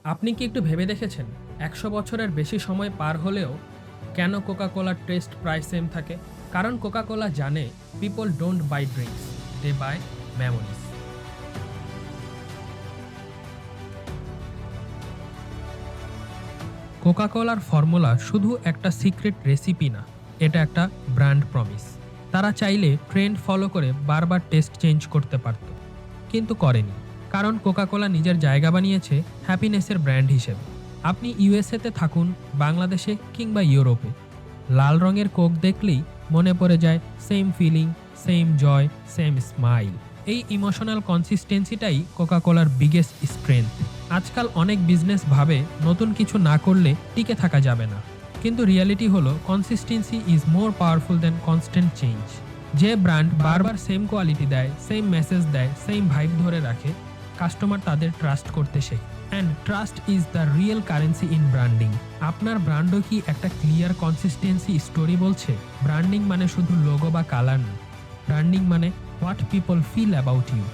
আপনি কি একটু ভেবে দেখেছেন ১০০ বছরের বেশি সময় পার হলেও কেন কোকা কোলার টেস্ট প্রায় সেম থাকে? কারণ কোকা কোলা জানে people don't buy drinks, they buy memories. কোকা কোলার ফর্মুলা শুধু একটা সিক্রেট রেসিপি না, এটা একটা ব্র্যান্ড প্রমিস। তারা চাইলে ট্রেন্ড ফলো করে বারবার টেস্ট চেঞ্জ করতে পারত, কিন্তু করেনি। কারণ কোকা কোলা নিজের জায়গা বানিয়েছে হ্যাপিনেসের ব্র্যান্ড হিসেবে। আপনি ইউএসএতে থাকুন, বাংলাদেশে কিংবা ইউরোপে, লাল রঙের কোক দেখলেই মনে পড়ে যায় সেম ফিলিং, সেম জয়, সেম স্মাইল। এই ইমোশনাল কনসিস্টেন্সিটাই কোকা কোলার বিগেস্ট স্ট্রেংথ। আজকাল অনেক বিজনেস ভাবে নতুন কিছু না করলে টিকে থাকা যাবে না, কিন্তু রিয়ালিটি হলো consistency is more powerful than constant change. যে ব্র্যান্ড বারবার সেম কোয়ালিটি দেয়, সেম মেসেজ দেয়, সেম ভাইব ধরে রাখে, কাস্টমার তাদের ট্রাস্ট করতে শেখে। And trust is the real currency in branding. আপনার ব্র্যান্ডও কি একটা ক্লিয়ার কনসিস্টেন্সি স্টোরি বলছে? ব্র্যান্ডিং মানে শুধু লোগো বা কালার না, ব্র্যান্ডিং মানে what people feel about you.